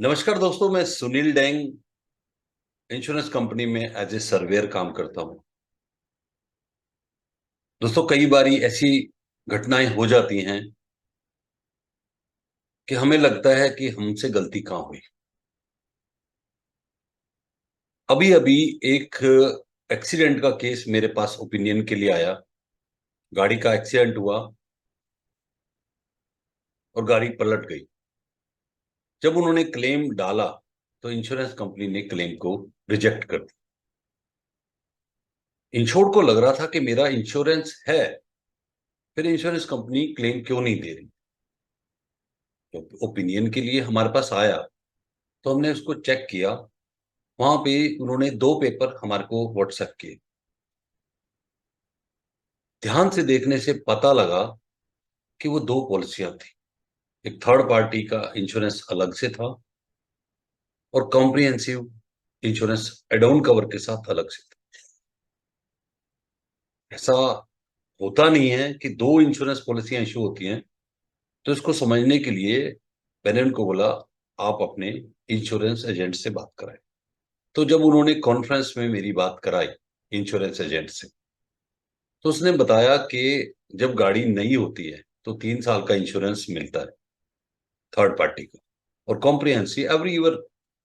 नमस्कार दोस्तों, मैं सुनील डेंग इंश्योरेंस कंपनी में एज ए सर्वेयर काम करता हूं। दोस्तों, कई बारी ऐसी घटनाएं हो जाती हैं कि हमें लगता है कि हमसे गलती कहाँ हुई। अभी अभी एक एक्सीडेंट का केस मेरे पास ओपिनियन के लिए आया। गाड़ी का एक्सीडेंट हुआ और गाड़ी पलट गई। जब उन्होंने क्लेम डाला तो इंश्योरेंस कंपनी ने क्लेम को रिजेक्ट कर दिया। इंश्योर्ड को लग रहा था कि मेरा इंश्योरेंस है, फिर इंश्योरेंस कंपनी क्लेम क्यों नहीं दे रही। तो ओपिनियन के लिए हमारे पास आया तो हमने उसको चेक किया। वहां पे उन्होंने दो पेपर हमारे को व्हाट्सएप किए। ध्यान से देखने से पता लगा कि वो दो पॉलिसियां थी। एक थर्ड पार्टी का इंश्योरेंस अलग से था और comprehensive insurance add on cover के साथ अलग से था। ऐसा होता नहीं है कि दो इंश्योरेंस पॉलिसियां इशू होती हैं। तो इसको समझने के लिए मैंने उनको बोला, आप अपने इंश्योरेंस एजेंट से बात कराएं। तो जब उन्होंने कॉन्फ्रेंस में मेरी बात कराई इंश्योरेंस एजेंट से, तो उसने बताया कि जब गाड़ी नई होती है तो 3 साल का इंश्योरेंस मिलता है थर्ड पार्टी का, और कॉम्प्रिहेंसिव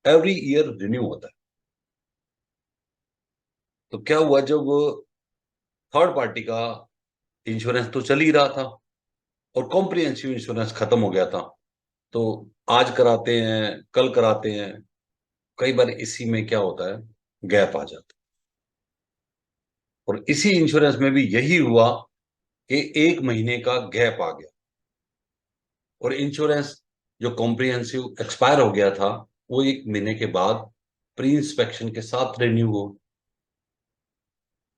एवरी ईयर रिन्यू होता है। तो क्या हुआ, जब थर्ड पार्टी का इंश्योरेंस तो चल ही रहा था और कॉम्प्रिहेंसिव इंश्योरेंस खत्म हो गया था, तो आज कराते हैं कल कराते हैं, कई बार इसी में क्या होता है, गैप आ जाता है। और इसी इंश्योरेंस में भी यही हुआ कि 1 महीने का गैप आ गया और इंश्योरेंस जो कॉम्प्रिहेंसिव एक्सपायर हो गया था वो 1 महीने के बाद प्री इंस्पेक्शन के साथ रिन्यू हो।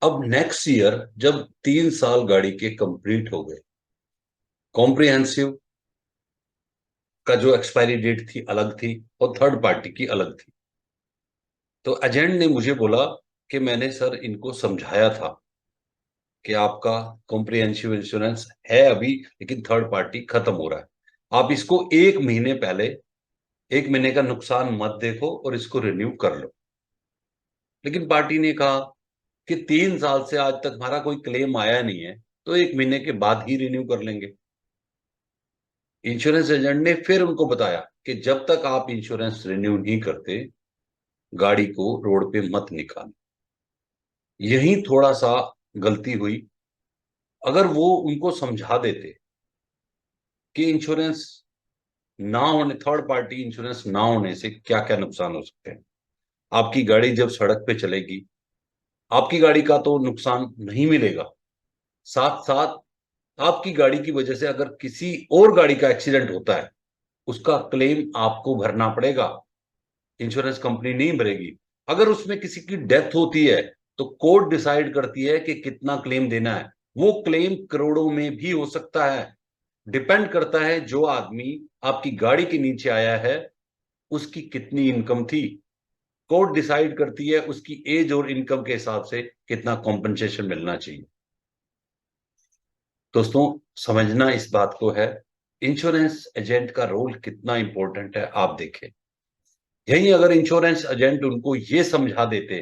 अब नेक्स्ट ईयर जब 3 साल गाड़ी के कंप्लीट हो गए, कॉम्प्रिहेंसिव का जो एक्सपायरी डेट थी अलग थी और थर्ड पार्टी की अलग थी। तो एजेंट ने मुझे बोला कि मैंने सर इनको समझाया था कि आपका कॉम्प्रिहेंसिव इंश्योरेंस है अभी, लेकिन थर्ड पार्टी खत्म हो रहा है, आप इसको 1 महीने पहले 1 महीने का नुकसान मत देखो और इसको रिन्यू कर लो। लेकिन पार्टी ने कहा कि 3 साल से आज तक हमारा कोई क्लेम आया नहीं है, तो 1 महीने के बाद ही रिन्यू कर लेंगे। इंश्योरेंस एजेंट ने फिर उनको बताया कि जब तक आप इंश्योरेंस रिन्यू नहीं करते, गाड़ी को रोड पे मत निकालें। यही थोड़ा सा गलती हुई। अगर वो उनको समझा देते कि इंश्योरेंस ना होने, थर्ड पार्टी इंश्योरेंस ना होने से क्या क्या नुकसान हो सकते हैं। आपकी गाड़ी जब सड़क पे चलेगी, आपकी गाड़ी का तो नुकसान नहीं मिलेगा, साथ साथ आपकी गाड़ी की वजह से अगर किसी और गाड़ी का एक्सीडेंट होता है, उसका क्लेम आपको भरना पड़ेगा, इंश्योरेंस कंपनी नहीं भरेगी। अगर उसमें किसी की डेथ होती है तो कोर्ट डिसाइड करती है कि कितना क्लेम देना है। वो क्लेम करोड़ों में भी हो सकता है। डिपेंड करता है जो आदमी आपकी गाड़ी के नीचे आया है उसकी कितनी इनकम थी। कोर्ट डिसाइड करती है उसकी एज और इनकम के हिसाब से कितना कॉम्पनसेशन मिलना चाहिए। दोस्तों, समझना इस बात को है, इंश्योरेंस एजेंट का रोल कितना इंपॉर्टेंट है आप देखें। यही अगर इंश्योरेंस एजेंट उनको ये समझा देते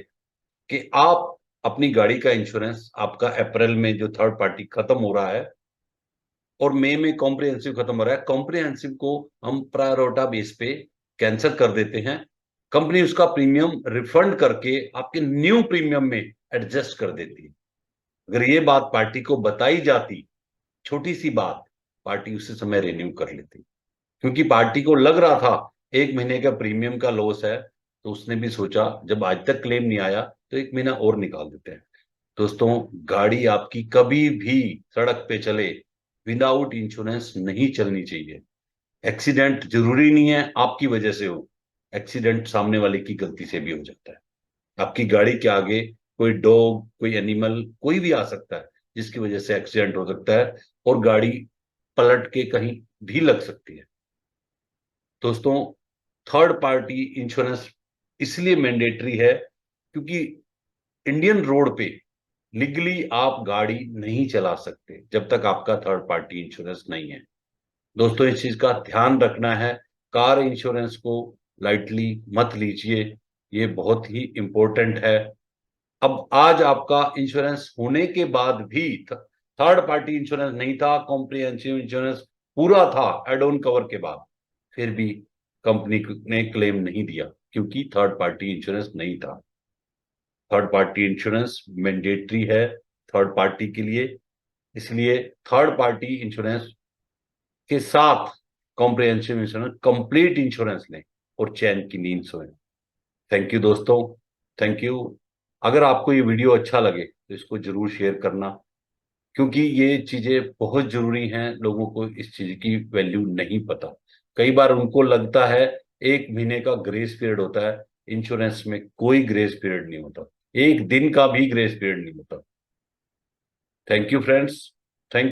कि आप अपनी गाड़ी का इंश्योरेंस आपका अप्रैल में जो थर्ड पार्टी खत्म हो रहा है और मई में कॉम्प्रिहेंसिव खत्म हो रहा है, कॉम्प्रिहेंसिव को हम प्रायोरिटा बेस पे कैंसिल कर देते हैं, कंपनी उसका प्रीमियम रिफंड करके आपके न्यू प्रीमियम में एडजस्ट कर देती है। अगर ये बात पार्टी को बताई जाती, छोटी सी बात, पार्टी उसी समय रिन्यू कर लेती। क्योंकि पार्टी को लग रहा था 1 महीने का प्रीमियम का लॉस है, तो उसने भी सोचा जब आज तक क्लेम नहीं आया तो 1 महीना और निकाल देते हैं। दोस्तों, गाड़ी आपकी कभी भी सड़क पे चले विदाउट इंश्योरेंस नहीं चलनी चाहिए। एक्सीडेंट जरूरी नहीं है आपकी वजह से हो, एक्सीडेंट सामने वाले की गलती से भी हो जाता है। आपकी गाड़ी के आगे कोई डॉग, कोई एनिमल, कोई भी आ सकता है जिसकी वजह से एक्सीडेंट हो सकता है और गाड़ी पलट के कहीं भी लग सकती है। दोस्तों, थर्ड पार्टी इंश्योरेंस इसलिए मैंडेटरी है क्योंकि इंडियन रोड पे लीगली आप गाड़ी नहीं चला सकते जब तक आपका थर्ड पार्टी इंश्योरेंस नहीं है। दोस्तों, इस चीज का ध्यान रखना है। कार इंश्योरेंस को लाइटली मत लीजिए, ये बहुत ही इंपॉर्टेंट है। अब आज आपका इंश्योरेंस होने के बाद भी थर्ड पार्टी इंश्योरेंस नहीं था, कॉम्प्रिहेंसिव इंश्योरेंस पूरा था एड ऑन कवर के बाद, फिर भी कंपनी ने क्लेम नहीं दिया क्योंकि थर्ड पार्टी इंश्योरेंस नहीं था। थर्ड पार्टी इंश्योरेंस मैंडेटरी है थर्ड पार्टी के लिए, इसलिए थर्ड पार्टी इंश्योरेंस के साथ कॉम्प्रिहेंसिव इंश्योरेंस, कंप्लीट इंश्योरेंस लें और चैन की नींद सोएं। थैंक यू दोस्तों, थैंक यू। अगर आपको ये वीडियो अच्छा लगे तो इसको जरूर शेयर करना, क्योंकि ये चीजें बहुत जरूरी हैं। लोगों को इस चीज की वैल्यू नहीं पता। कई बार उनको लगता है 1 महीने का ग्रेस पीरियड होता है, इंश्योरेंस में कोई ग्रेस पीरियड नहीं होता, 1 दिन का भी ग्रेस पीरियड नहीं होता। Thank you friends.